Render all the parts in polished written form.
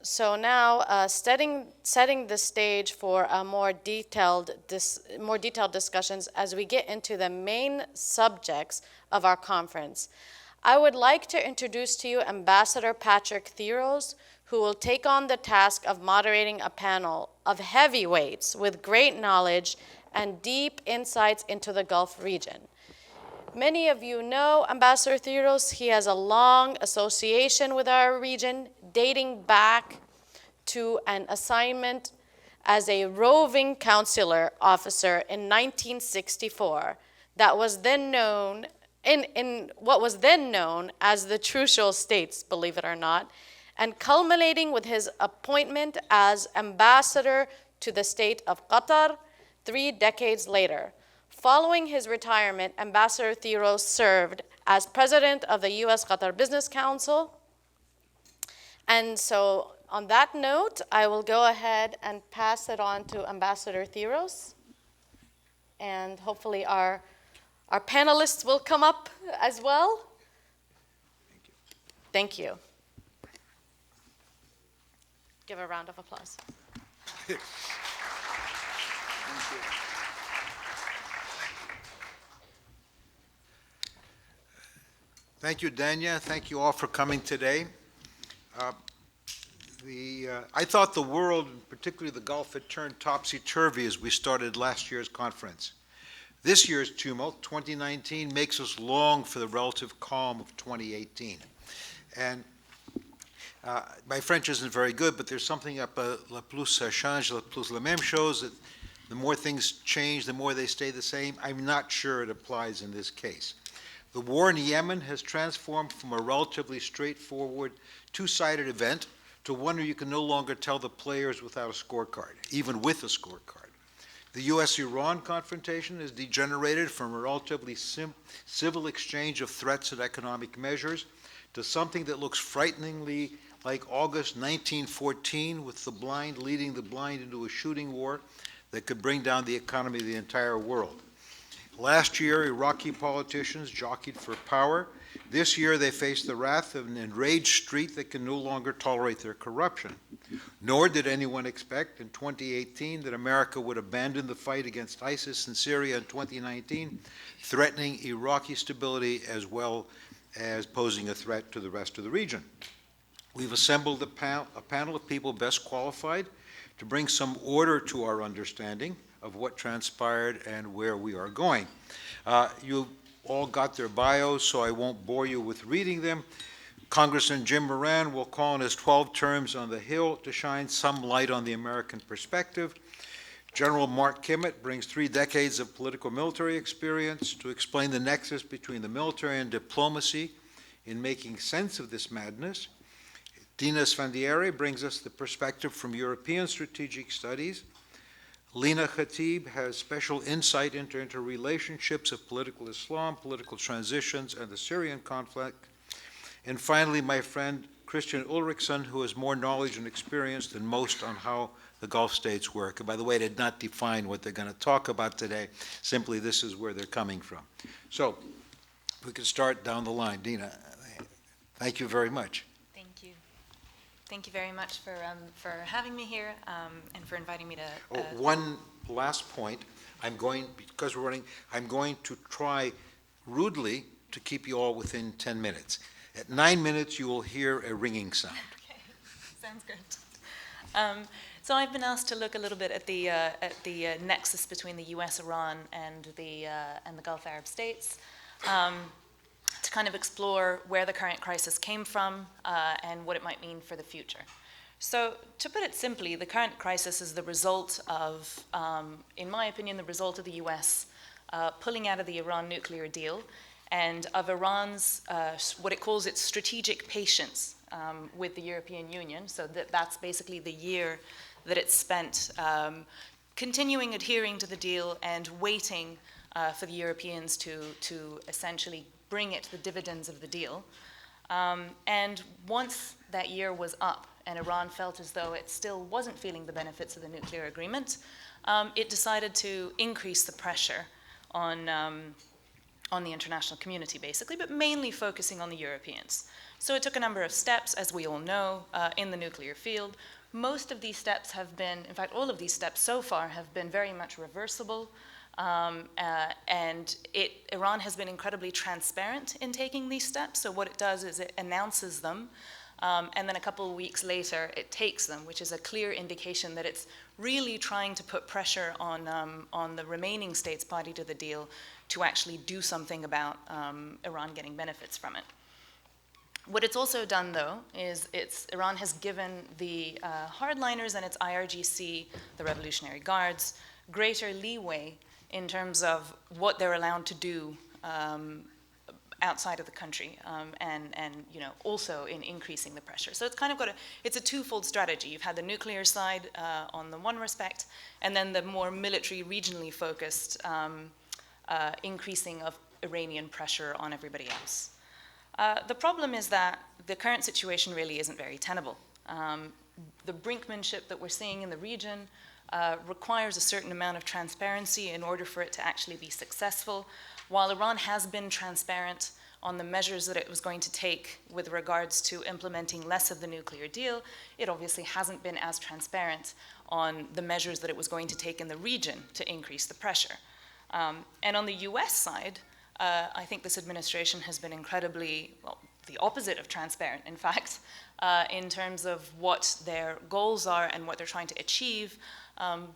So now, setting the stage for a more detailed discussions as we get into the main subjects of our conference. I would like to introduce to you Ambassador Patrick Theros, who will take on the task of moderating a panel of heavyweights with great knowledge and deep insights into the Gulf region. Many of you know Ambassador Theros. He has a long association with our region, dating back to an assignment as a roving consular officer in 1964 that was then known in what was then known as the Trucial States, believe it or not, and culminating with his appointment as ambassador to the state of Qatar 3 decades later. Following his retirement, Ambassador Theros served as president of the U.S. Qatar Business Council. And so on that note, I will go ahead and pass it on to Ambassador Theros. And hopefully our panelists will come up as well. Thank you. Give a round of applause. Thank you. Thank you, Dania. Thank you all for coming today. I thought the world, particularly the Gulf, had turned topsy-turvy as we started last year's conference. This year's tumult, 2019, makes us long for the relative calm of 2018. And my French isn't very good, but there's something up, la plus ça change, la plus la même chose, that the more things change, the more they stay the same. I'm not sure it applies in this case. The war in Yemen has transformed from a relatively straightforward, two-sided event to one where you can no longer tell the players without a scorecard, even with a scorecard. The U.S.-Iran confrontation has degenerated from a relatively civil exchange of threats and economic measures to something that looks frighteningly like August 1914, with the blind leading the blind into a shooting war that could bring down the economy of the entire world. Last year, Iraqi politicians jockeyed for power. This year, they face the wrath of an enraged street that can no longer tolerate their corruption. Nor did anyone expect in 2018 that America would abandon the fight against ISIS in Syria in 2019, threatening Iraqi stability as well as posing a threat to the rest of the region. We've assembled a panel of people best qualified to bring some order to our understanding of what transpired and where we are going. You all got their bios, so I won't bore you with reading them. Congressman Jim Moran will call on his 12 terms on the Hill to shine some light on the American perspective. General Mark Kimmitt brings 3 decades of political military experience to explain the nexus between the military and diplomacy in making sense of this madness. Dina Esfandiary brings us the perspective from European strategic studies. Lina Khatib has special insight into interrelationships of political Islam, political transitions, and the Syrian conflict. And finally, my friend Kristian Ulrichsen, who has more knowledge and experience than most on how the Gulf states work. And by the way, they did not define what they're going to talk about today. Simply, this is where they're coming from. So we can start down the line. Dina, thank you very much. Thank you very much for having me here and for inviting me to. One last point. Because we're running, I'm going to try rudely to keep you all within 10 minutes. At 9 minutes, you will hear a ringing sound. Okay, sounds good. So I've been asked to look a little bit at the nexus between the U.S., Iran, and the Gulf Arab states. To kind of explore where the current crisis came from and what it might mean for the future. So to put it simply, the current crisis is the result of, in my opinion, the result of the US pulling out of the Iran nuclear deal and of Iran's, what it calls its strategic patience with the European Union. So that's basically the year that it spent continuing adhering to the deal and waiting for the Europeans to essentially bring it the dividends of the deal. And once that year was up and Iran felt as though it still wasn't feeling the benefits of the nuclear agreement, it decided to increase the pressure on on the international community, basically, but mainly focusing on the Europeans. So it took a number of steps, as we all know, in the nuclear field. Most of these steps have been, in fact, all of these steps so far have been very much reversible. And Iran has been incredibly transparent in taking these steps. So what it does is it announces them, and then a couple of weeks later it takes them, which is a clear indication that it's really trying to put pressure on the remaining states party to the deal to actually do something about Iran getting benefits from it. What it's also done, though, is Iran has given the hardliners and its IRGC, the Revolutionary Guards, greater leeway in terms of what they're allowed to do outside of the country, and also in increasing the pressure. So it's kind of it's a twofold strategy. You've had the nuclear side on the one respect, and then the more military, regionally focused increasing of Iranian pressure on everybody else. The problem is that the current situation really isn't very tenable. The brinkmanship that we're seeing in the region requires a certain amount of transparency in order for it to actually be successful. While Iran has been transparent on the measures that it was going to take with regards to implementing less of the nuclear deal, it obviously hasn't been as transparent on the measures that it was going to take in the region to increase the pressure. And on the US side, I think this administration has been incredibly, well, the opposite of transparent, in fact, in terms of what their goals are and what they're trying to achieve,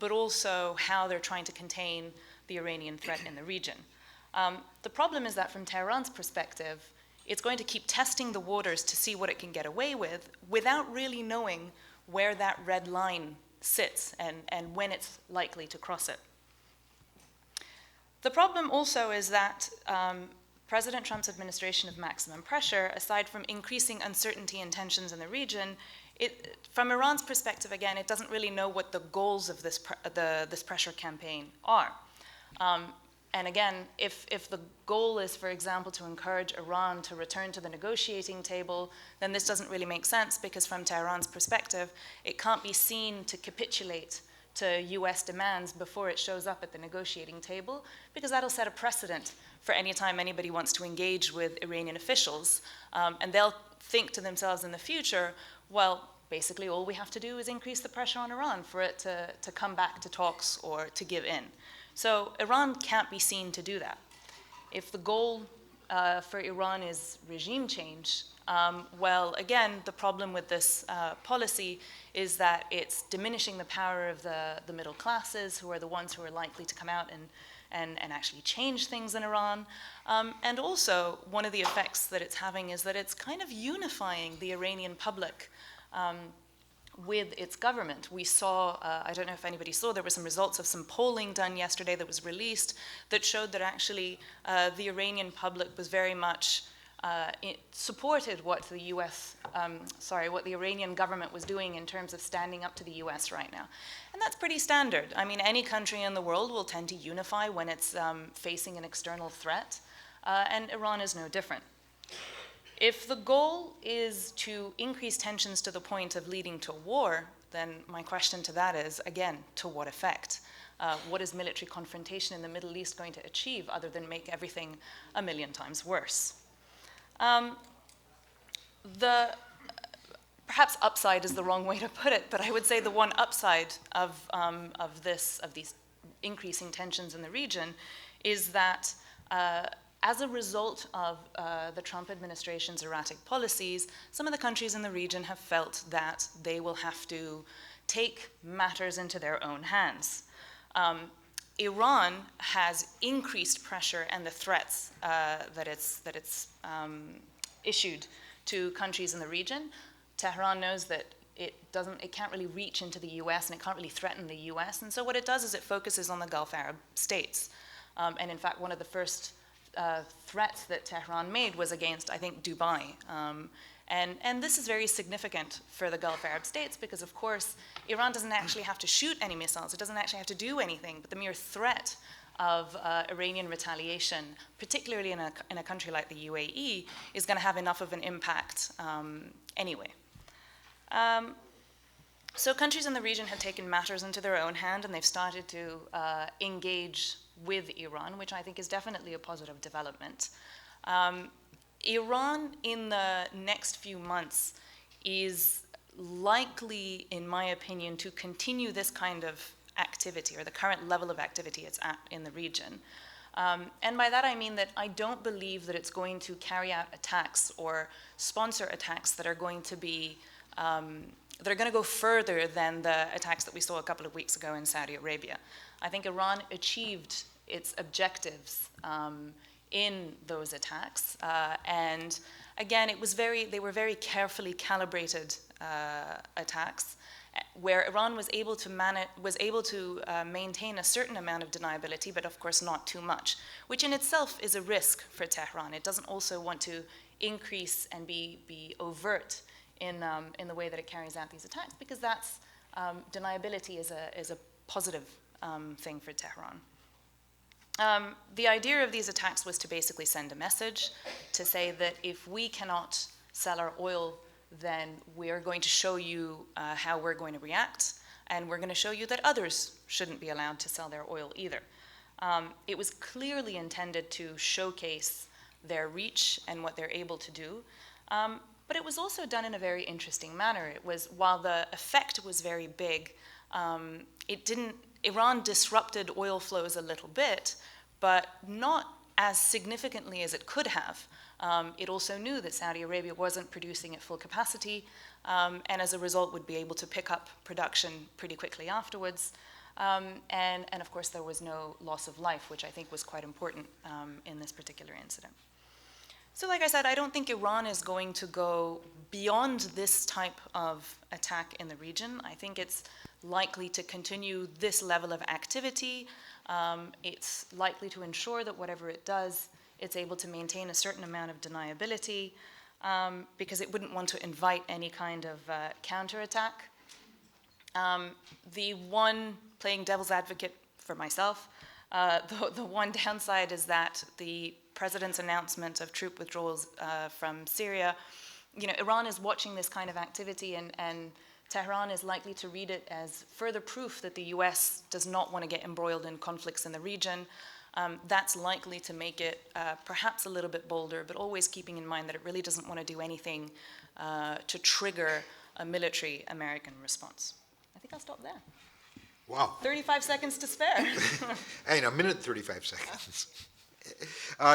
but also how they're trying to contain the Iranian threat in the region. The problem is that from Tehran's perspective, it's going to keep testing the waters to see what it can get away with without really knowing where that red line sits and when it's likely to cross it. The problem also is that President Trump's administration of maximum pressure, aside from increasing uncertainty and tensions in the region, from Iran's perspective, again, it doesn't really know what the goals of this pressure campaign are. And again, if the goal is, for example, to encourage Iran to return to the negotiating table, then this doesn't really make sense, because from Tehran's perspective, it can't be seen to capitulate to US demands before it shows up at the negotiating table, because that'll set a precedent for any time anybody wants to engage with Iranian officials. And they'll think to themselves in the future, well, basically all we have to do is increase the pressure on Iran for it to come back to talks or to give in. So Iran can't be seen to do that. If the goal for Iran is regime change, well, again, the problem with this policy is that it's diminishing the power of the middle classes, who are the ones who are likely to come out and actually change things in Iran. And also, one of the effects that it's having is that it's kind of unifying the Iranian public with its government. We saw, I don't know if anybody saw, there were some results of some polling done yesterday that was released that showed that actually the Iranian public was very much it supported what the what the Iranian government was doing in terms of standing up to the US right now. And that's pretty standard. I mean, any country in the world will tend to unify when it's facing an external threat, and Iran is no different. If the goal is to increase tensions to the point of leading to war, then my question to that is, again, to what effect? What is military confrontation in the Middle East going to achieve other than make everything a million times worse? Perhaps upside is the wrong way to put it, but I would say the one upside of these increasing tensions in the region is that as a result of the Trump administration's erratic policies, some of the countries in the region have felt that they will have to take matters into their own hands. Iran has increased pressure and the threats that it's issued to countries in the region. Tehran knows that it can't really reach into the US and it can't really threaten the US. And so what it does is it focuses on the Gulf Arab states. And in fact, one of the first threats that Tehran made was against, I think, Dubai. And this is very significant for the Gulf Arab states because, of course, Iran doesn't actually have to shoot any missiles. It doesn't actually have to do anything. But the mere threat of Iranian retaliation, particularly in a country like the UAE, is going to have enough of an impact anyway. So countries in the region have taken matters into their own hand, and they've started to engage with Iran, which I think is definitely a positive development. Iran in the next few months is likely, in my opinion, to continue this kind of activity, or the current level of activity it's at in the region. And by that I mean that I don't believe that it's going to carry out attacks or sponsor attacks that are going to be, that are going to go further than the attacks that we saw a couple of weeks ago in Saudi Arabia. I think Iran achieved its objectives in those attacks. And again, they were very carefully calibrated attacks, where Iran was able to maintain a certain amount of deniability, but of course not too much, which in itself is a risk for Tehran. It doesn't also want to increase and be overt in the way that it carries out these attacks, because that's deniability is a positive thing for Tehran. The idea of these attacks was to basically send a message to say that if we cannot sell our oil, then we're going to show you how we're going to react, and we're going to show you that others shouldn't be allowed to sell their oil either. It was clearly intended to showcase their reach and what they're able to do, but it was also done in a very interesting manner. It was, while the effect was very big, Iran disrupted oil flows a little bit, but not as significantly as it could have. It also knew that Saudi Arabia wasn't producing at full capacity, and as a result would be able to pick up production pretty quickly afterwards. And of course there was no loss of life, which I think was quite important in this particular incident. So like I said, I don't think Iran is going to go beyond this type of attack in the region. I think it's likely to continue this level of activity. It's likely to ensure that whatever it does, it's able to maintain a certain amount of deniability, because it wouldn't want to invite any kind of counterattack. The one, playing devil's advocate for myself, the one downside is that the president's announcement of troop withdrawals from Syria, Iran is watching this kind of activity, and Tehran is likely to read it as further proof that the US does not want to get embroiled in conflicts in the region. That's likely to make it perhaps a little bit bolder, but always keeping in mind that it really doesn't want to do anything to trigger a military American response. I think I'll stop there. Wow. 35 seconds to spare. Hey, a minute, 35 seconds.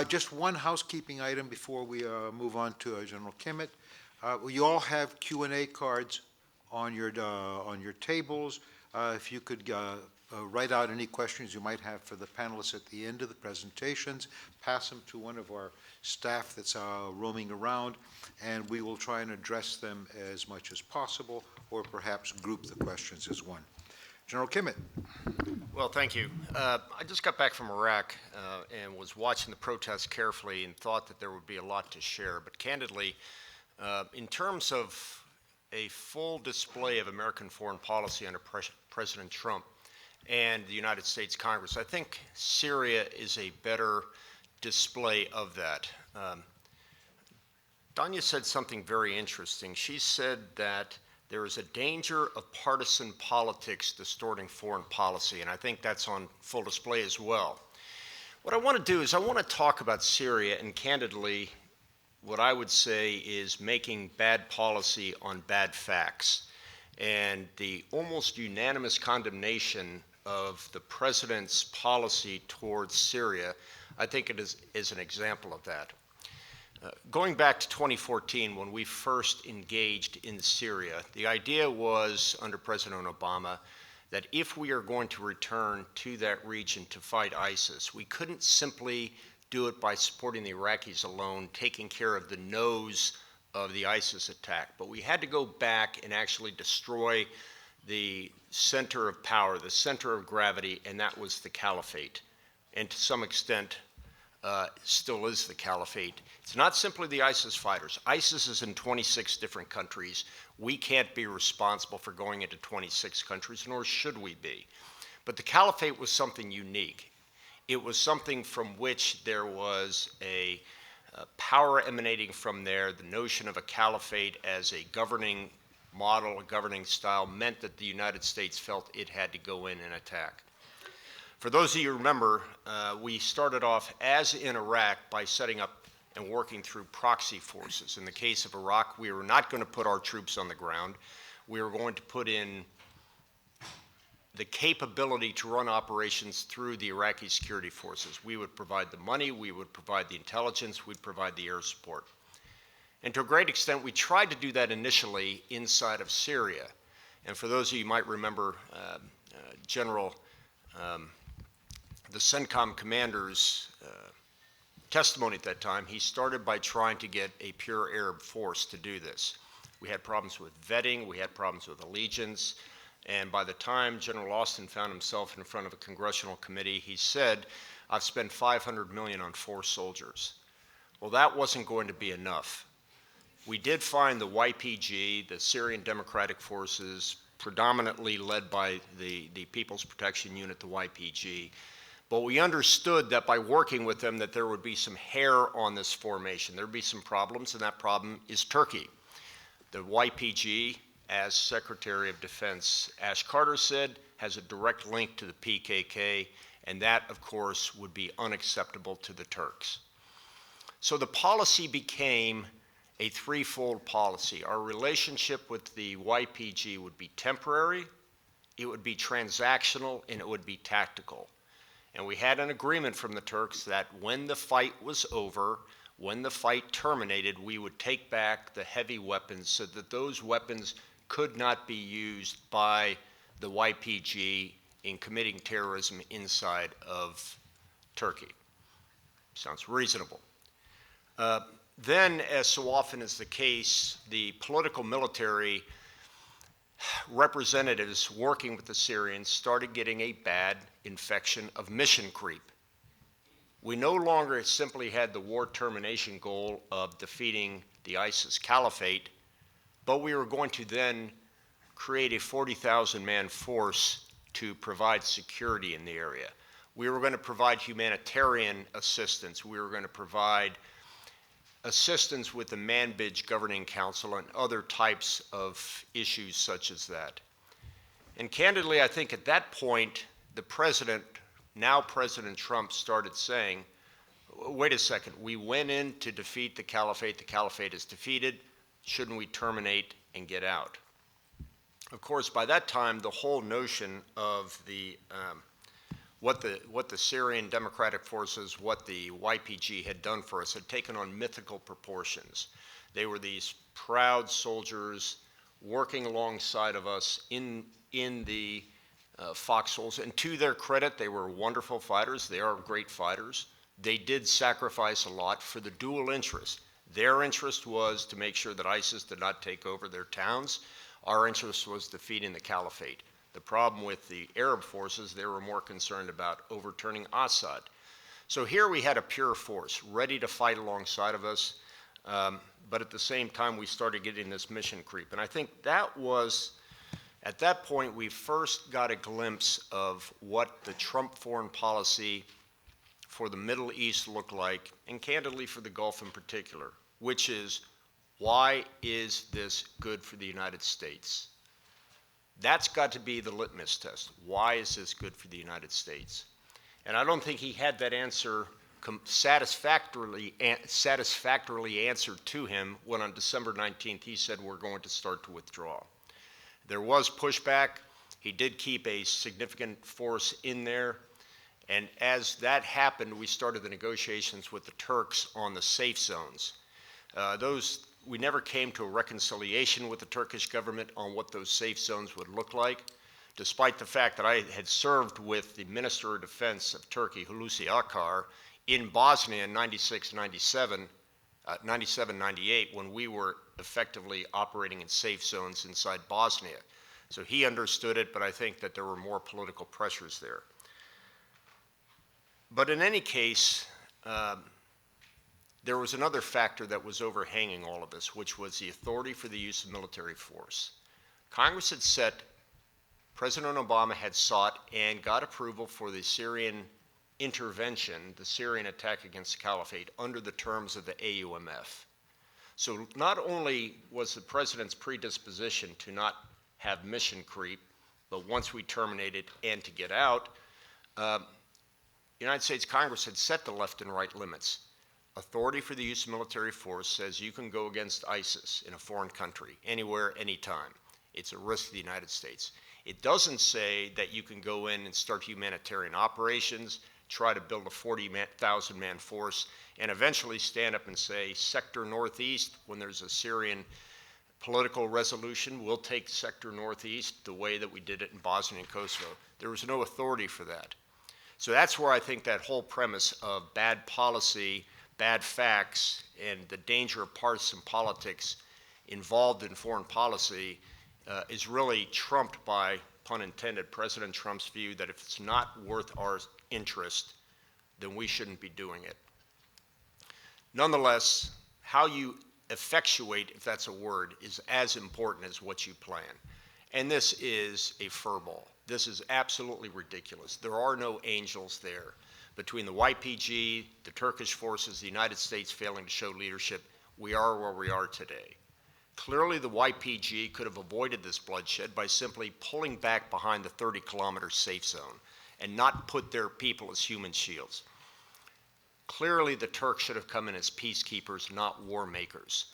Just one housekeeping item before we move on to General Kimmitt. You all have Q&A cards on your tables. If you could write out any questions you might have for the panelists at the end of the presentations, pass them to one of our staff that's roaming around, and we will try and address them as much as possible, or perhaps group the questions as one. General Kimmitt. Well, thank you. I just got back from Iraq and was watching the protests carefully and thought that there would be a lot to share. But candidly, in terms of a full display of American foreign policy under President Trump and the United States Congress, I think Syria is a better display of that. Dina said something very interesting. She said that there is a danger of partisan politics distorting foreign policy, and I think that's on full display as well. What I want to do is I want to talk about Syria, and candidly, what I would say is making bad policy on bad facts. And the almost unanimous condemnation of the president's policy towards Syria, I think it is an example of that. Going back to 2014, when we first engaged in Syria, the idea was, under President Obama, that if we are going to return to that region to fight ISIS, we couldn't simply do it by supporting the Iraqis alone, taking care of the nose of the ISIS attack, but we had to go back and actually destroy the center of power, the center of gravity, and that was the caliphate. And to some extent, still is the caliphate. It's not simply the ISIS fighters. ISIS is in 26 different countries. We can't be responsible for going into 26 countries, nor should we be. But the caliphate was something unique. It was something from which there was a power emanating from there. The notion of a caliphate as a governing model, a governing style, meant that the United States felt it had to go in and attack. For those of you who remember, we started off, as in Iraq, by setting up and working through proxy forces. In the case of Iraq, we were not going to put our troops on the ground. We were going to put in the capability to run operations through the Iraqi security forces. We would provide the money, we would provide the intelligence, we'd provide the air support. And to a great extent, we tried to do that initially inside of Syria. And for those of you who might remember, the CENTCOM commander's testimony at that time, he started by trying to get a pure Arab force to do this. We had problems with vetting, we had problems with allegiance, and by the time General Austin found himself in front of a congressional committee, he said, I've spent $500 million on 4 soldiers. Well, that wasn't going to be enough. We did find the YPG, the Syrian Democratic Forces, predominantly led by the People's Protection Unit, the YPG, but we understood that by working with them that there would be some hair on this formation. There would be some problems, and that problem is Turkey. The YPG, as Secretary of Defense Ash Carter said, has a direct link to the PKK, and that, of course, would be unacceptable to the Turks. So the policy became a threefold policy. Our relationship with the YPG would be temporary, it would be transactional, and it would be tactical. And we had an agreement from the Turks that when the fight was over, when the fight terminated, we would take back the heavy weapons so that those weapons could not be used by the YPG in committing terrorism inside of Turkey. Sounds reasonable. Then, as so often is the case, the political military representatives working with the Syrians started getting a bad infection of mission creep. We no longer simply had the war termination goal of defeating the ISIS caliphate, but we were going to then create a 40,000-man force to provide security in the area. We were going to provide humanitarian assistance. We were going to provide assistance with the Manbij Governing Council and other types of issues such as that. And candidly, I think at that point, the president, now President Trump, started saying, wait a second, we went in to defeat the caliphate is defeated, shouldn't we terminate and get out? Of course, by that time, the whole notion of what the Syrian Democratic Forces, what the YPG had done for us, had taken on mythical proportions. They were these proud soldiers working alongside of us in the foxholes. And to their credit, they were wonderful fighters. They are great fighters. They did sacrifice a lot for the dual interest. Their interest was to make sure that ISIS did not take over their towns. Our interest was defeating the caliphate. The problem with the Arab forces, they were more concerned about overturning Assad. So here we had a pure force ready to fight alongside of us, but at the same time we started getting this mission creep. And I think that was, at that point, we first got a glimpse of what the Trump foreign policy for the Middle East looked like, and candidly for the Gulf in particular, which is, why is this good for the United States? That's got to be the litmus test. Why is this good for the United States? And I don't think he had that answer satisfactorily answered to him when on December 19th he said we're going to start to withdraw. There was pushback. He did keep a significant force in there. And as that happened, we started the negotiations with the Turks on the safe zones. We never came to a reconciliation with the Turkish government on what those safe zones would look like, despite the fact that I had served with the Minister of Defense of Turkey, Hulusi Akar, in Bosnia in 97, 98, when we were effectively operating in safe zones inside Bosnia. So he understood it, but I think that there were more political pressures there. But in any case, there was another factor that was overhanging all of this, which was the authority for the use of military force. Congress had set, President Obama had sought and got approval for the Syrian intervention, the Syrian attack against the caliphate, under the terms of the AUMF. So not only was the president's predisposition to not have mission creep, but once we terminated and to get out, The United States Congress had set the left and right limits. Authority for the use of military force says you can go against ISIS in a foreign country, anywhere, anytime. It's a risk to the United States. It doesn't say that you can go in and start humanitarian operations, try to build a 40,000-man force, and eventually stand up and say, sector northeast, when there's a Syrian political resolution, we'll take sector northeast the way that we did it in Bosnia and Kosovo. There was no authority for that. So that's where I think that whole premise of bad policy, bad facts, and the danger of partisan politics involved in foreign policy is really trumped by, pun intended, President Trump's view that if it's not worth our interest, then we shouldn't be doing it. Nonetheless, how you effectuate, if that's a word, is as important as what you plan. And this is a furball. This is absolutely ridiculous. There are no angels there. Between the YPG, the Turkish forces, the United States failing to show leadership, we are where we are today. Clearly, the YPG could have avoided this bloodshed by simply pulling back behind the 30-kilometer safe zone and not put their people as human shields. Clearly, the Turks should have come in as peacekeepers, not war makers.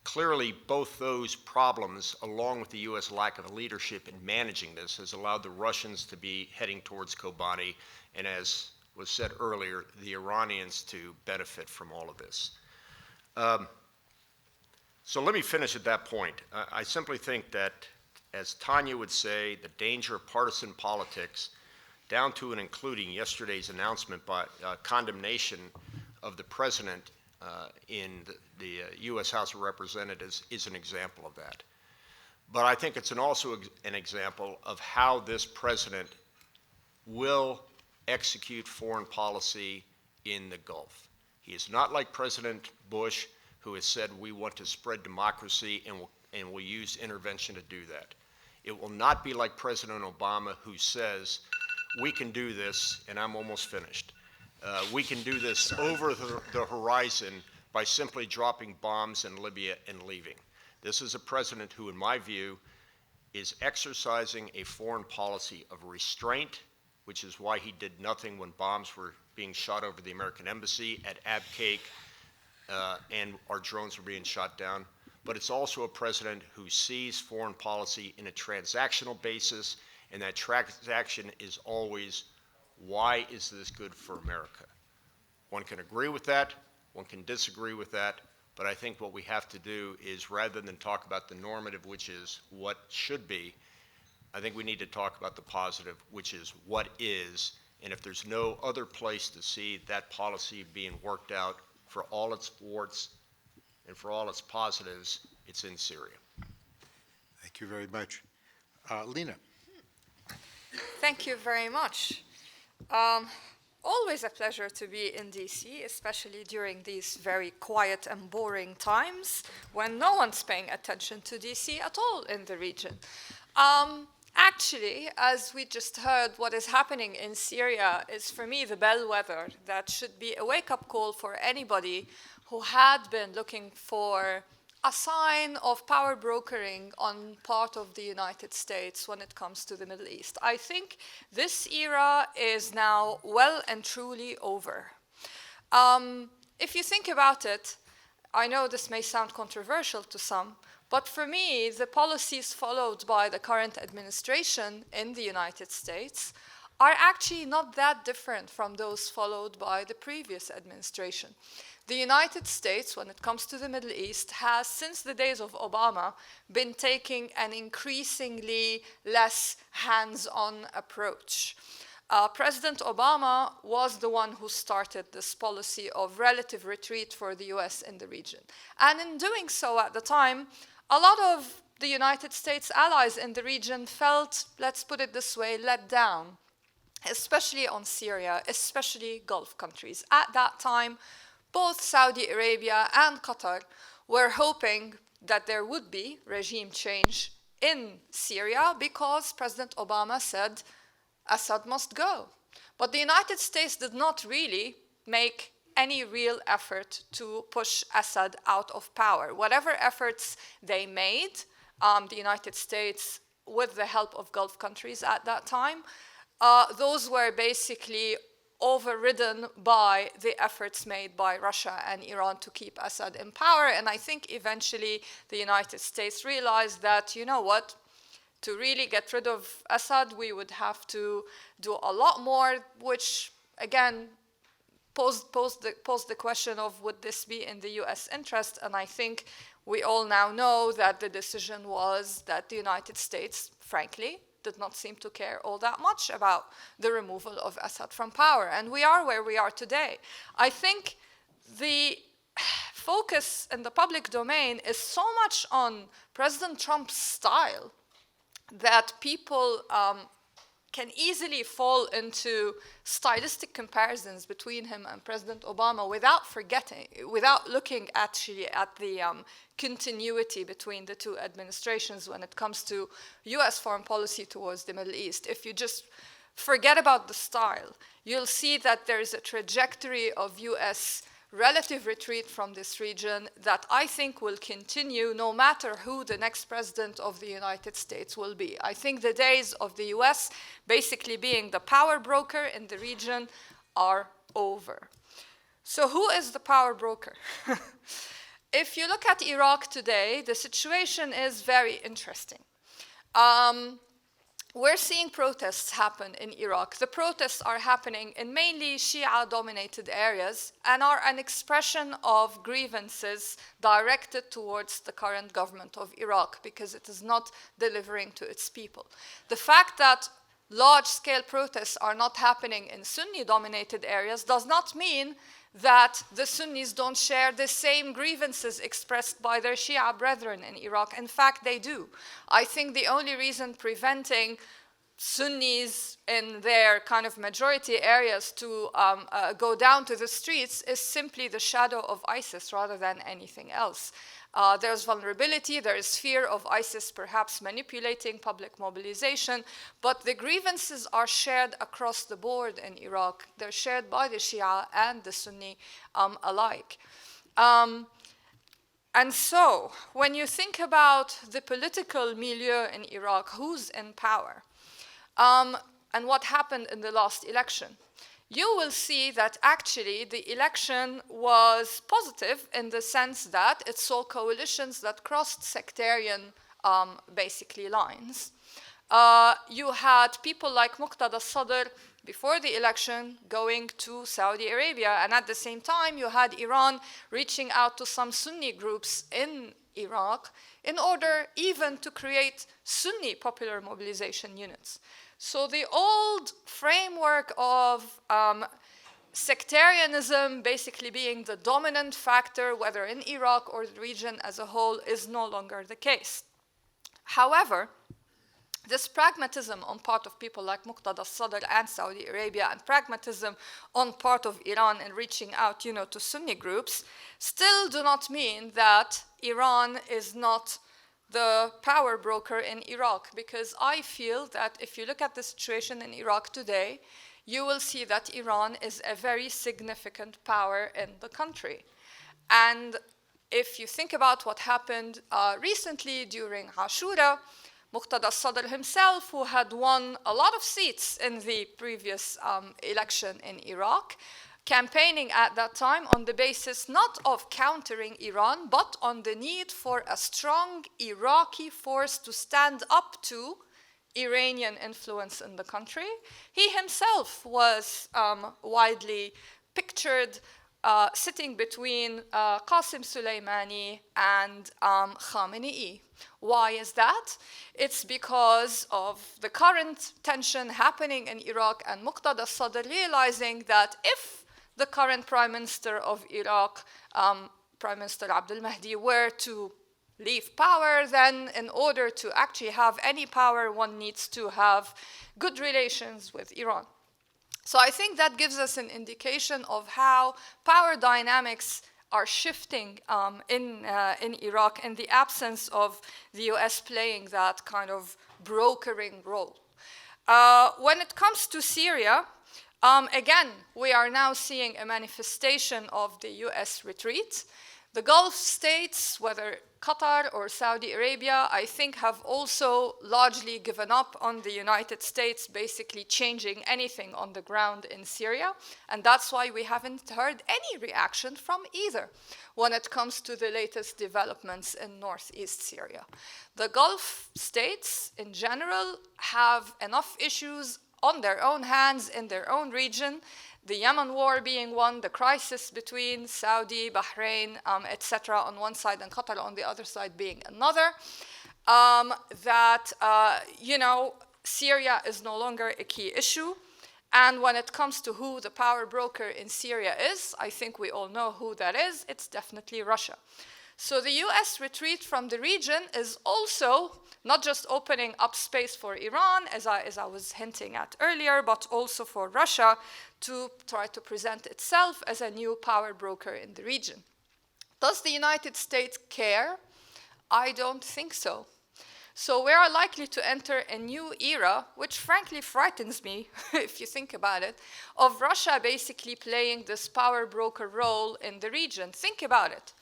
Clearly, both those problems, along with the U.S. lack of leadership in managing this, has allowed the Russians to be heading towards Kobani, and as was said earlier, the Iranians to benefit from all of this. So let me finish at that point. I simply think that, as Tanya would say, the danger of partisan politics, down to and including yesterday's announcement by condemnation of the president in the U.S. House of Representatives, is an example of that. But I think it's also an example of how this president will execute foreign policy in the Gulf. He is not like President Bush, who has said we want to spread democracy and will use intervention to do that. It will not be like President Obama, who says we can do this, and I'm almost finished. We can do this over the horizon by simply dropping bombs in Libya and leaving. This is a president who, in my view, is exercising a foreign policy of restraint, which is why he did nothing when bombs were being shot over the American embassy at Abqaiq and our drones were being shot down. But it's also a president who sees foreign policy in a transactional basis, and that transaction is always, why is this good for America? One can agree with that, one can disagree with that, but I think what we have to do is, rather than talk about the normative, which is what should be, I think we need to talk about the positive, which is what is, and if there's no other place to see that policy being worked out for all its warts and for all its positives, it's in Syria. Thank you very much. Lina. Thank you very much. Always a pleasure to be in DC, especially during these very quiet and boring times when no one's paying attention to DC at all in the region. Actually, as we just heard, what is happening in Syria is, for me, the bellwether that should be a wake-up call for anybody who had been looking for a sign of power brokering on part of the United States when it comes to the Middle East. I think this era is now well and truly over. If you think about it, I know this may sound controversial to some, but for me, the policies followed by the current administration in the United States are actually not that different from those followed by the previous administration. The United States, when it comes to the Middle East, has, since the days of Obama, been taking an increasingly less hands-on approach. President Obama was the one who started this policy of relative retreat for the US in the region. And in doing so at the time, a lot of the United States allies in the region felt, let's put it this way, let down, especially on Syria, especially Gulf countries. At that time, both Saudi Arabia and Qatar were hoping that there would be regime change in Syria because President Obama said Assad must go. But the United States did not really make any real effort to push Assad out of power. Whatever efforts they made, the United States with the help of Gulf countries at that time. Those were basically overridden by the efforts made by Russia and Iran to keep Assad in power. And I think eventually the United States realized that, you know what, to really get rid of Assad, we would have to do a lot more, which again posed the question of would this be in the US interest? And I think we all now know that the decision was that the United States, frankly, did not seem to care all that much about the removal of Assad from power. And we are where we are today. I think the focus in the public domain is so much on President Trump's style that people can easily fall into stylistic comparisons between him and President Obama without looking actually at the continuity between the two administrations when it comes to US foreign policy towards the Middle East. If you just forget about the style, you'll see that there is a trajectory of US relative retreat from this region that I think will continue no matter who the next president of the United States will be. I think the days of the US basically being the power broker in the region are over. So who is the power broker? If you look at Iraq today, the situation is very interesting. We're seeing protests happen in Iraq. The protests are happening in mainly Shia-dominated areas and are an expression of grievances directed towards the current government of Iraq because it is not delivering to its people. The fact that large-scale protests are not happening in Sunni-dominated areas does not mean that the Sunnis don't share the same grievances expressed by their Shia brethren in Iraq. In fact, they do. I think the only reason preventing Sunnis in their kind of majority areas to go down to the streets is simply the shadow of ISIS rather than anything else. There's vulnerability, there is fear of ISIS perhaps manipulating public mobilization, but the grievances are shared across the board in Iraq. They're shared by the Shia and the Sunni alike. And so, when you think about the political milieu in Iraq, who's in power, and what happened in the last election, you will see that actually the election was positive in the sense that it saw coalitions that crossed sectarian basically lines. You had people like Muqtada Sadr before the election going to Saudi Arabia, and at the same time you had Iran reaching out to some Sunni groups in Iraq in order even to create Sunni popular mobilization units. So the old framework of sectarianism basically being the dominant factor, whether in Iraq or the region as a whole, is no longer the case. However, this pragmatism on part of people like Muqtada Sadr and Saudi Arabia, and pragmatism on part of Iran in reaching out, to Sunni groups, still do not mean that Iran is not the power broker in Iraq, because I feel that if you look at the situation in Iraq today, you will see that Iran is a very significant power in the country. And if you think about what happened recently during Ashura, Muqtada Sadr himself, who had won a lot of seats in the previous election in Iraq, campaigning at that time on the basis not of countering Iran, but on the need for a strong Iraqi force to stand up to Iranian influence in the country. He himself was widely pictured sitting between Qasim Soleimani and Khamenei. Why is that? It's because of the current tension happening in Iraq and Muqtada Sadr realizing that if the current Prime Minister of Iraq, Prime Minister Abdul Mahdi, were to leave power, then in order to actually have any power, one needs to have good relations with Iran. So I think that gives us an indication of how power dynamics are shifting in Iraq in the absence of the US playing that kind of brokering role. When it comes to Syria, again, we are now seeing a manifestation of the US retreat. The Gulf states, whether Qatar or Saudi Arabia, I think have also largely given up on the United States basically changing anything on the ground in Syria. And that's why we haven't heard any reaction from either when it comes to the latest developments in northeast Syria. The Gulf states in general have enough issues on their own hands in their own region, the Yemen war being one, the crisis between Saudi, Bahrain, etc. on one side and Qatar on the other side being another, Syria is no longer a key issue. And when it comes to who the power broker in Syria is, I think we all know who that is. It's definitely Russia. So the US retreat from the region is also not just opening up space for Iran, as I was hinting at earlier, but also for Russia to try to present itself as a new power broker in the region. Does the United States care? I don't think so. So we are likely to enter a new era, which frankly frightens me, if you think about it, of Russia basically playing this power broker role in the region. Think about it.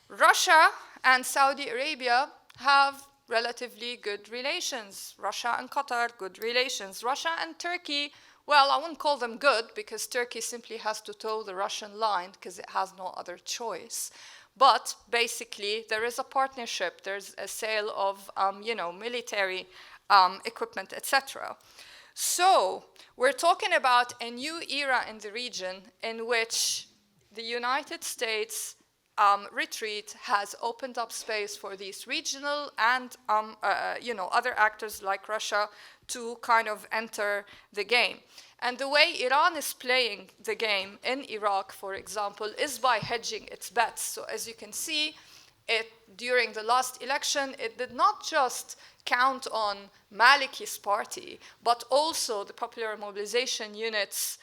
Russia and Saudi Arabia have relatively good relations. Russia and Qatar, good relations. Russia and Turkey, well, I wouldn't call them good because Turkey simply has to toe the Russian line because it has no other choice. But basically, there is a partnership. There's a sale of, military equipment, etc. So we're talking about a new era in the region in which the United States retreat has opened up space for these regional and other actors like Russia to kind of enter the game. And the way Iran is playing the game in Iraq, for example, is by hedging its bets. So as you can see, during the last election, it did not just count on Maliki's party, but also the Popular Mobilization Unit's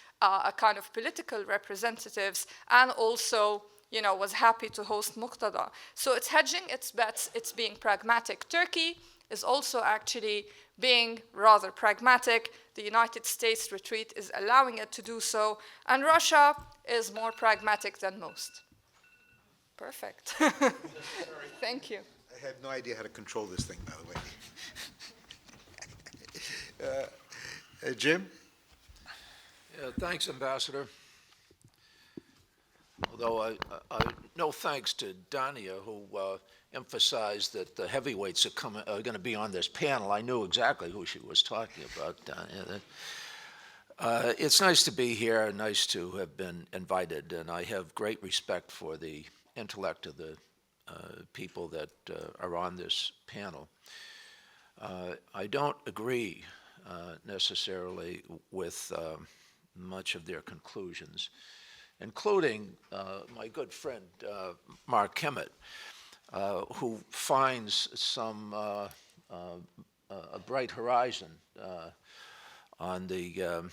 kind of political representatives, and also was happy to host Muqtada. So it's hedging its bets, it's being pragmatic. Turkey is also actually being rather pragmatic. The United States retreat is allowing it to do so, and Russia is more pragmatic than most. Perfect. Thank you. I had no idea how to control this thing, by the way. Jim? Yeah, thanks, Ambassador. Although no thanks to Dania, who emphasized that the heavyweights are going to be on this panel. I knew exactly who she was talking about, Dania. It's nice to be here, nice to have been invited, and I have great respect for the intellect of the people that are on this panel. I don't agree necessarily with much of their conclusions, including my good friend Mark Kimmitt, who finds a bright horizon on the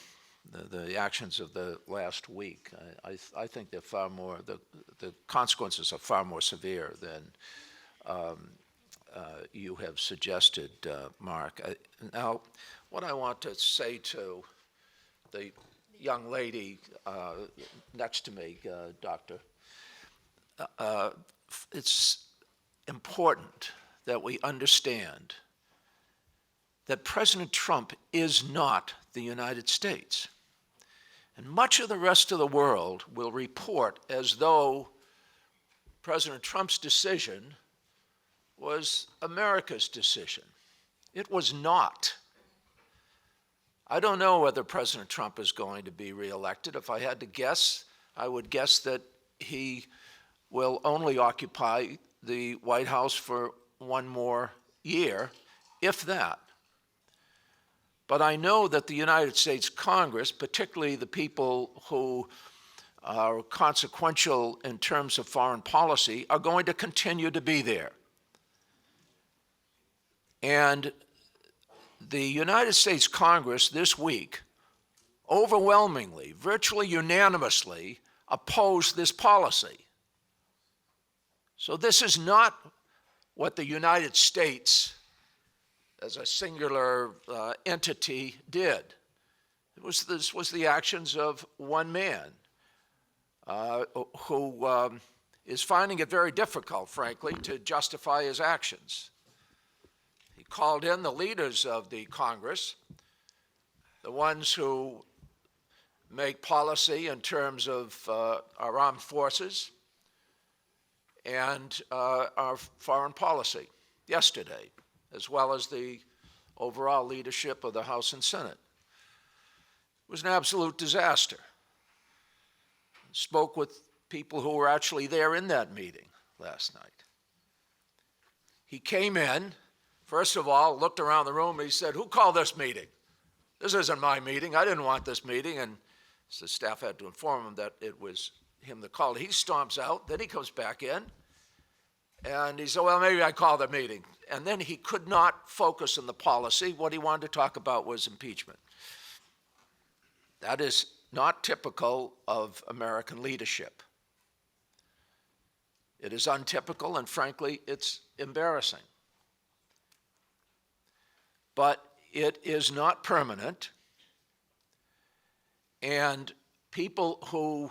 actions of the last week. I think they're far more, the consequences are far more severe than you have suggested, Mark. Now, what I want to say to the young lady next to me, Doctor, it's important that we understand that President Trump is not the United States. And much of the rest of the world will report as though President Trump's decision was America's decision. It was not. I don't know whether President Trump is going to be reelected. If I had to guess, I would guess that he will only occupy the White House for one more year, if that. But I know that the United States Congress, particularly the people who are consequential in terms of foreign policy, are going to continue to be there. And the United States Congress this week overwhelmingly, virtually unanimously, opposed this policy. So this is not what the United States as a singular entity did. This was the actions of one man who is finding it very difficult, frankly, to justify his actions. He called in the leaders of the Congress, the ones who make policy in terms of our armed forces and our foreign policy yesterday, as well as the overall leadership of the House and Senate. It was an absolute disaster. Spoke with people who were actually there in that meeting last night. He came in, first of all, looked around the room, and he said, "Who called this meeting? This isn't my meeting. I didn't want this meeting." And the staff had to inform him that it was him that called. He stomps out, then he comes back in, and he said, "Well, maybe I called the meeting." And then he could not focus on the policy. What he wanted to talk about was impeachment. That is not typical of American leadership. It is untypical, and frankly, it's embarrassing. But it is not permanent, and people who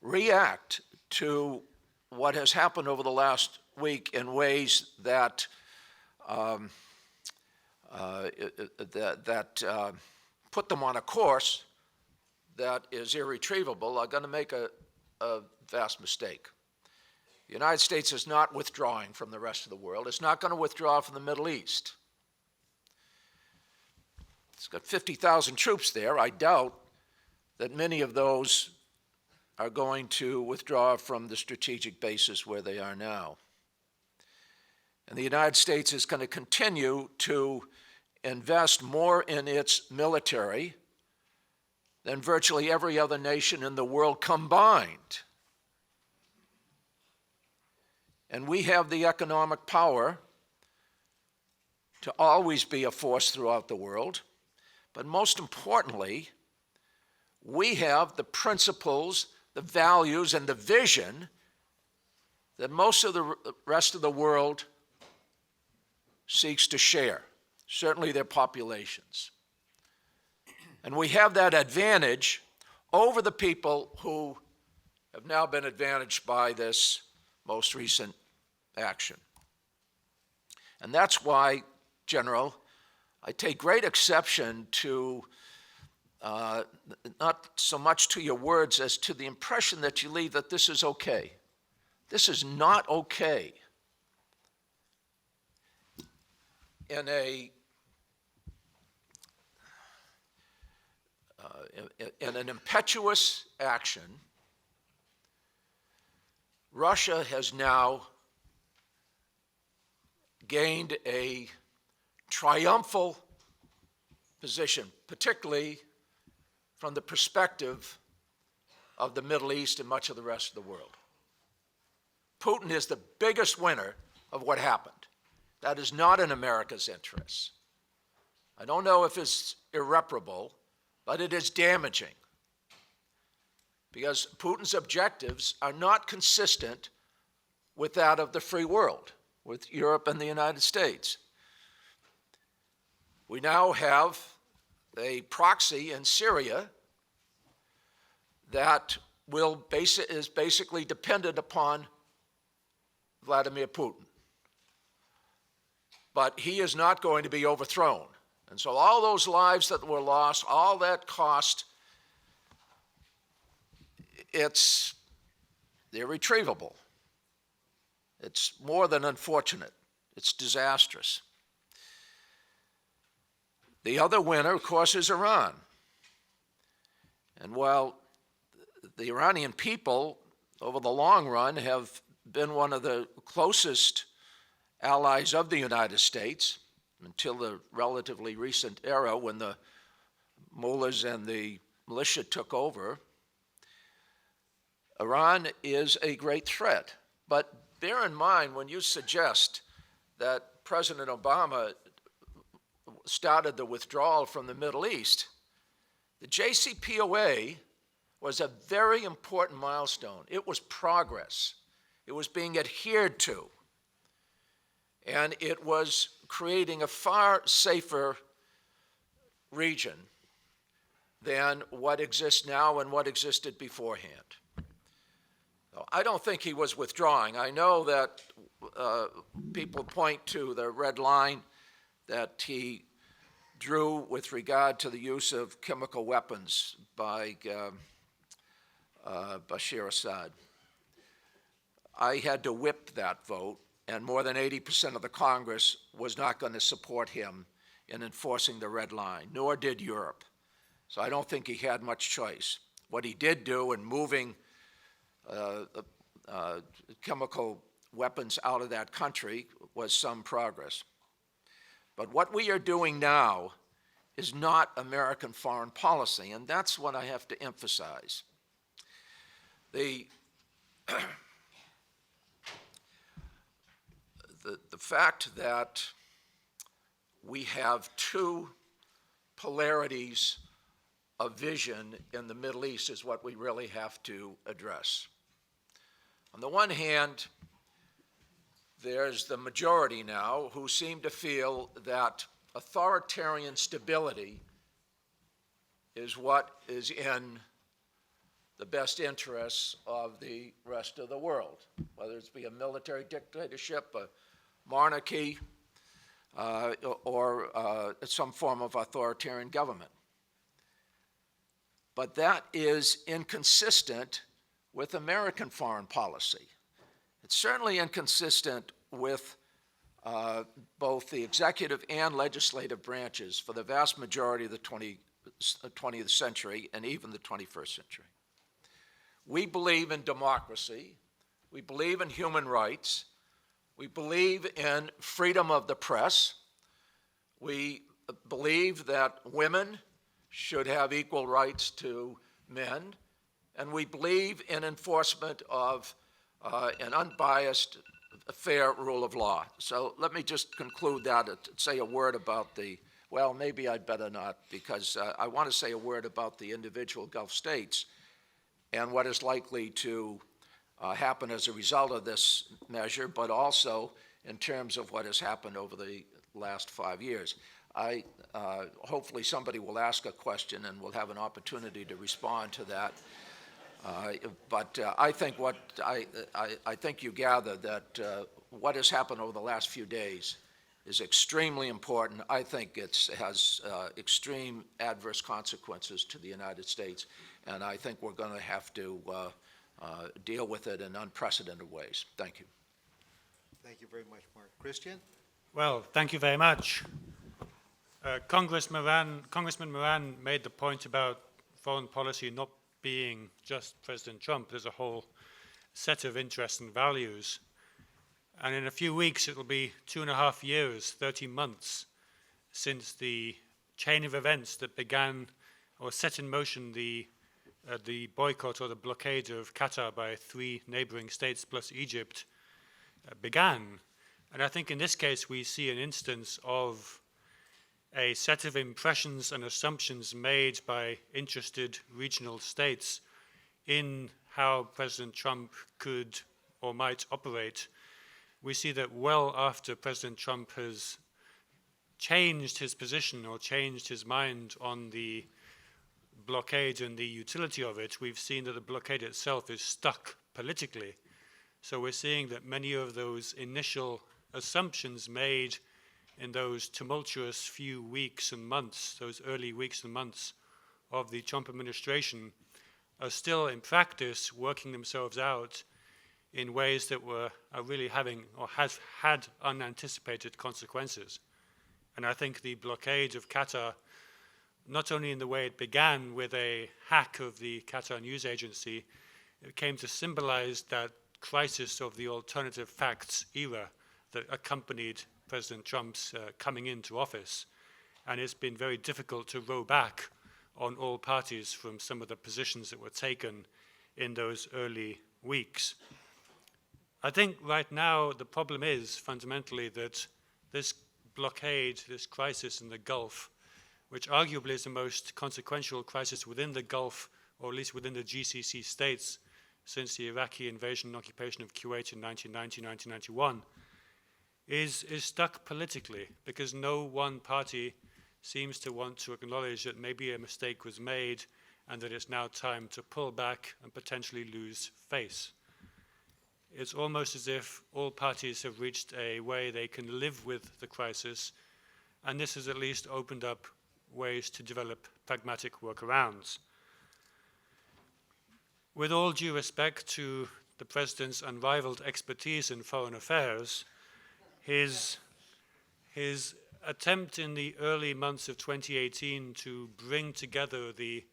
react to what has happened over the last week in ways that put them on a course that is irretrievable are going to make a vast mistake. The United States is not withdrawing from the rest of the world. It's not going to withdraw from the Middle East. It's got 50,000 troops there. I doubt that many of those are going to withdraw from the strategic bases where they are now. And the United States is going to continue to invest more in its military than virtually every other nation in the world combined. And we have the economic power to always be a force throughout the world. But most importantly, we have the principles, the values, and the vision that most of the rest of the world seeks to share, certainly their populations. And we have that advantage over the people who have now been advantaged by this most recent action. And that's why, General, I take great exception to not so much to your words as to the impression that you leave that this is okay. This is not okay. In an impetuous action, Russia has now gained a triumphal position, particularly from the perspective of the Middle East and much of the rest of the world. Putin is the biggest winner of what happened. That is not in America's interests. I don't know if it's irreparable, but it is damaging, because Putin's objectives are not consistent with that of the free world, with Europe and the United States. We now have a proxy in Syria that is basically dependent upon Vladimir Putin. But he is not going to be overthrown. And so all those lives that were lost, all that cost, it's irretrievable. It's more than unfortunate. It's disastrous. The other winner, of course, is Iran. And while the Iranian people, over the long run, have been one of the closest allies of the United States until the relatively recent era when the mullahs and the militia took over, Iran is a great threat. But bear in mind, when you suggest that President Obama started the withdrawal from the Middle East, the JCPOA was a very important milestone. It was progress. It was being adhered to. And it was creating a far safer region than what exists now and what existed beforehand. I don't think he was withdrawing. I know that people point to the red line that he drew with regard to the use of chemical weapons by Bashir Assad. I had to whip that vote, and more than 80% of the Congress was not going to support him in enforcing the red line, nor did Europe. So I don't think he had much choice. What he did do in moving chemical weapons out of that country was some progress. But what we are doing now is not American foreign policy, and that's what I have to emphasize. The fact that we have two polarities of vision in the Middle East is what we really have to address. On the one hand, there's the majority now who seem to feel that authoritarian stability is what is in the best interests of the rest of the world, whether it's be a military dictatorship, a monarchy, or some form of authoritarian government. But that is inconsistent with American foreign policy. It's certainly inconsistent with both the executive and legislative branches for the vast majority of the 20th century and even the 21st century. We believe in democracy. We believe in human rights. We believe in freedom of the press. We believe that women should have equal rights to men. And we believe in enforcement of an unbiased, fair rule of law. So let me just conclude that and say a word about well, maybe I'd better not, because I want to say a word about the individual Gulf states and what is likely to happen as a result of this measure, but also in terms of what has happened over the last 5 years. Hopefully somebody will ask a question and we'll have an opportunity to respond to that. But I think I think you gather that what has happened over the last few days is extremely important. I think it has extreme adverse consequences to the United States, and I think we're going to have to deal with it in unprecedented ways. Thank you. Thank you very much, Mark. Kristian? Well, thank you very much. Congressman Moran made the point about foreign policy not being just President Trump. There's a whole set of interests and values. And in a few weeks, it will be 2.5 years, 13 months, since the chain of events that began or set in motion the boycott or the blockade of Qatar by 3 neighboring states plus Egypt began. And I think in this case, we see an instance of a set of impressions and assumptions made by interested regional states in how President Trump could or might operate. We see that well after President Trump has changed his position or changed his mind on the blockade and the utility of it, we've seen that the blockade itself is stuck politically. So we're seeing that many of those initial assumptions made in those tumultuous few weeks and months, those early weeks and months of the Trump administration, are still in practice working themselves out in ways that are really having or have had unanticipated consequences. And I think the blockade of Qatar, not only in the way it began with a hack of the Qatar news agency, it came to symbolize that crisis of the alternative facts era that accompanied President Trump's coming into office. And it's been very difficult to row back on all parties from some of the positions that were taken in those early weeks. I think right now the problem is fundamentally that this blockade, this crisis in the Gulf, which arguably is the most consequential crisis within the Gulf, or at least within the GCC states, since the Iraqi invasion and occupation of Kuwait in 1990-1991, is stuck politically because no one party seems to want to acknowledge that maybe a mistake was made and that it's now time to pull back and potentially lose face. it's almost as if all parties have reached a way they can live with the crisis, and this has at least opened up ways to develop pragmatic workarounds. With all due respect to the President's unrivaled expertise in foreign affairs, his attempt in the early months of 2018 to bring together the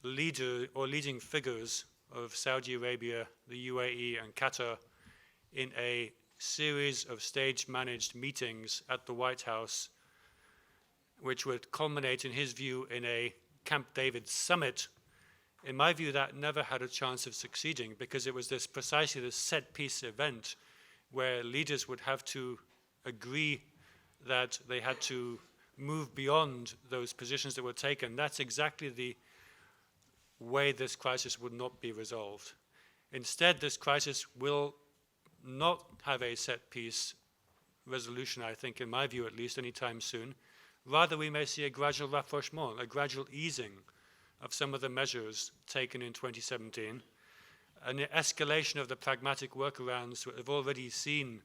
leading figures of Saudi Arabia, the UAE, and Qatar in a series of stage-managed meetings at the White House, which would culminate, in his view, in a Camp David summit. In my view, that never had a chance of succeeding, because it was precisely this set-piece event where leaders would have to agree that they had to move beyond those positions that were taken. That's exactly the way this crisis would not be resolved. Instead, this crisis will not have a set-piece resolution, I think, in my view at least, anytime soon. Rather, we may see a gradual rapprochement, a gradual easing of some of the measures taken in 2017, an escalation of the pragmatic workarounds that have already seen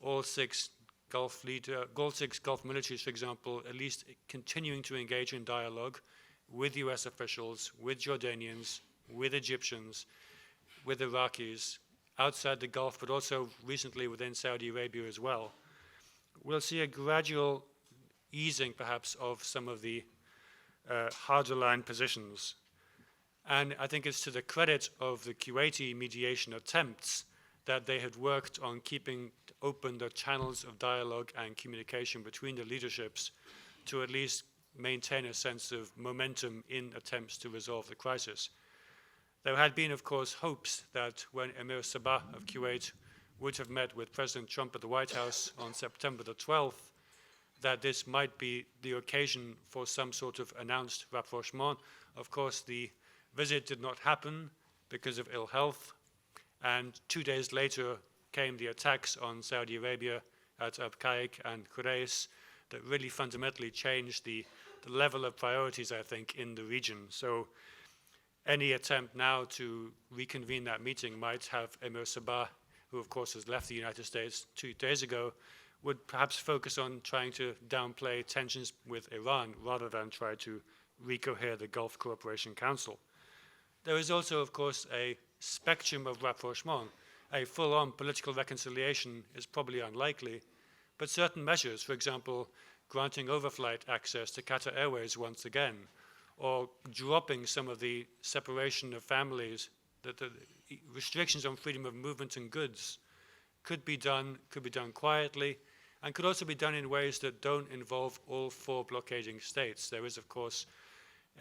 all six Gulf militaries, for example, at least continuing to engage in dialogue with US officials, with Jordanians, with Egyptians, with Iraqis, outside the Gulf, but also recently within Saudi Arabia as well. We'll see a gradual easing, perhaps, of some of the harder line positions. And I think it's to the credit of the Kuwaiti mediation attempts that they had worked on keeping open the channels of dialogue and communication between the leaderships to at least maintain a sense of momentum in attempts to resolve the crisis. There had been, of course, hopes that when Emir Sabah of Kuwait would have met with President Trump at the White House on September the 12th, that this might be the occasion for some sort of announced rapprochement. Of course, the visit did not happen because of ill health, and 2 days later came the attacks on Saudi Arabia at Abqaiq and Quraysh that really fundamentally changed the level of priorities, I think, in the region. So any attempt now to reconvene that meeting might have Emir Sabah, who of course has left the United States 2 days ago, would perhaps focus on trying to downplay tensions with Iran rather than try to recohere the Gulf Cooperation Council. There is also, of course, a spectrum of rapprochement. A full-on political reconciliation is probably unlikely, but certain measures, for example, granting overflight access to Qatar Airways once again, or dropping some of the separation of families, the restrictions on freedom of movement and goods, could be done quietly, and could also be done in ways that don't involve all 4 blockading states. There is, of course,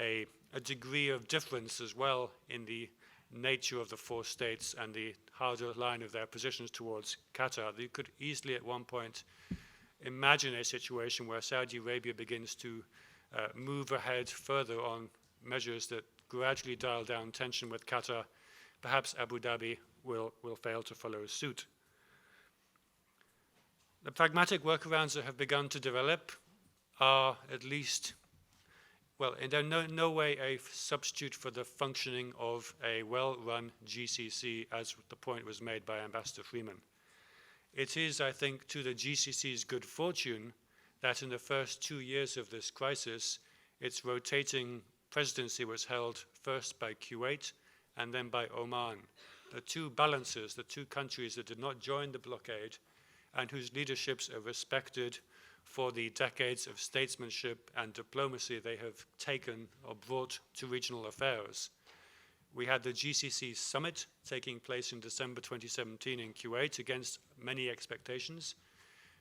a degree of difference as well in the nature of the 4 states and the harder line of their positions towards Qatar. You could easily at one point imagine a situation where Saudi Arabia begins to move ahead further on measures that gradually dial down tension with Qatar. Perhaps Abu Dhabi will fail to follow suit. The pragmatic workarounds that have begun to develop are at least, well, they're no way a substitute for the functioning of a well-run GCC, as the point was made by Ambassador Freeman. It is, I think, to the GCC's good fortune that in the first 2 years of this crisis, its rotating presidency was held first by Kuwait and then by Oman. The 2 balancers, the 2 countries that did not join the blockade and whose leaderships are respected for the decades of statesmanship and diplomacy they have taken or brought to regional affairs. We had the GCC summit taking place in December 2017 in Kuwait against many expectations.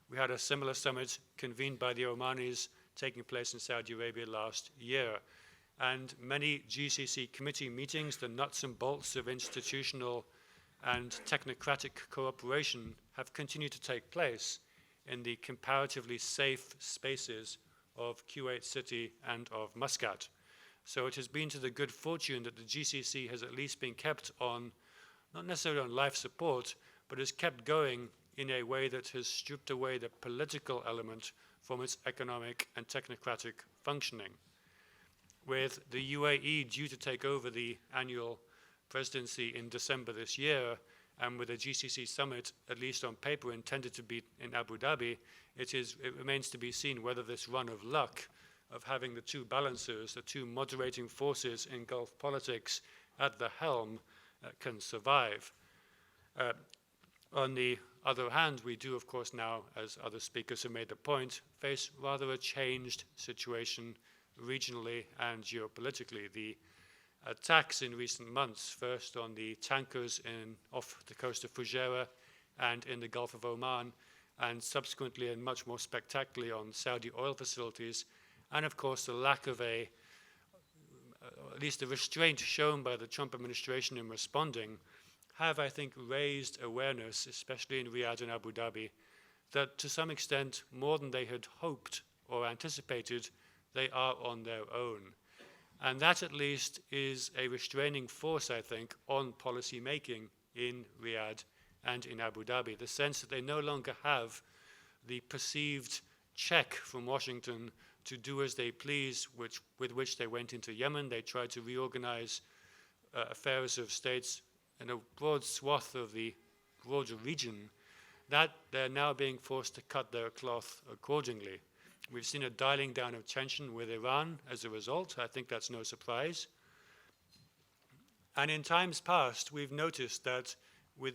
We had a similar summit convened by the Omanis taking place in Saudi Arabia last year. And many GCC committee meetings, the nuts and bolts of institutional and technocratic cooperation, have continued to take place in the comparatively safe spaces of Kuwait City and of Muscat. So it has been to the good fortune that the GCC has at least been kept on, not necessarily on life support, but has kept going in a way that has stripped away the political element from its economic and technocratic functioning. With the UAE due to take over the annual presidency in December this year, and with the GCC summit, at least on paper, intended to be in Abu Dhabi, it remains to be seen whether this run of luck of having the two balancers, the two moderating forces in Gulf politics at the helm can survive. On the other hand, we do, of course, now, as other speakers have made the point, face rather a changed situation regionally and geopolitically. The attacks in recent months, first on the tankers off the coast of Fujairah and in the Gulf of Oman, and subsequently and much more spectacularly on Saudi oil facilities, and of course the lack of at least a restraint shown by the Trump administration in responding, have, I think, raised awareness, especially in Riyadh and Abu Dhabi, that to some extent, more than they had hoped or anticipated, they are on their own. And that at least is a restraining force, I think, on policy making in Riyadh and in Abu Dhabi. The sense that they no longer have the perceived check from Washington to do as they please, with which they went into Yemen. They tried to reorganize affairs of states in a broad swath of the broader region, that they're now being forced to cut their cloth accordingly. We've seen a dialing down of tension with Iran as a result. I think that's no surprise. And in times past, we've noticed that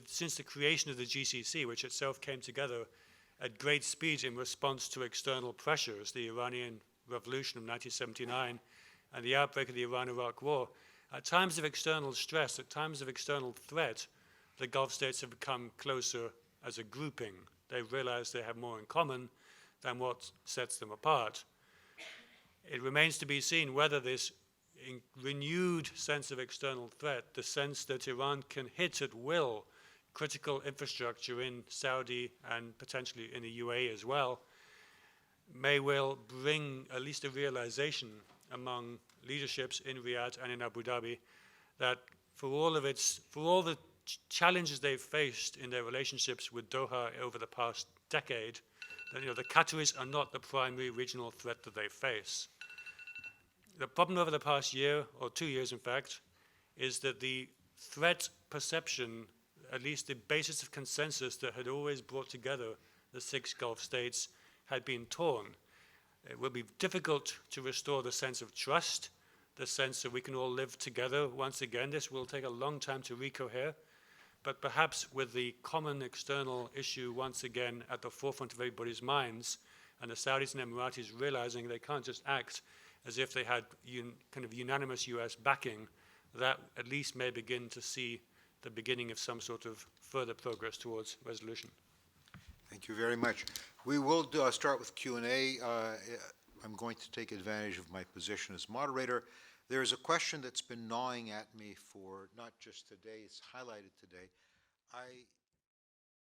since the creation of the GCC, which itself came together at great speed in response to external pressures, the Iranian Revolution of 1979 and the outbreak of the Iran-Iraq War, at times of external stress, at times of external threat, the Gulf states have become closer as a grouping. They've realized they have more in common than what sets them apart. It remains to be seen whether this renewed sense of external threat, the sense that Iran can hit at will critical infrastructure in Saudi and potentially in the UAE as well, may well bring at least a realization among leaderships in Riyadh and in Abu Dhabi that for all the challenges they've faced in their relationships with Doha over the past decade, that the Qataris are not the primary regional threat that they face. The problem over the past year, or 2 years in fact, is that the threat perception, at least the basis of consensus that had always brought together the 6 Gulf states, had been torn. It will be difficult to restore the sense of trust, the sense that we can all live together once again. This will take a long time to recohere, but perhaps with the common external issue once again at the forefront of everybody's minds, and the Saudis and Emiratis realizing they can't just act as if they had kind of unanimous US backing, that at least may begin to see the beginning of some sort of further progress towards resolution. Thank you very much. We will start with Q&A. I'm going to take advantage of my position as moderator. There is a question that's been gnawing at me for not just today, it's highlighted today. I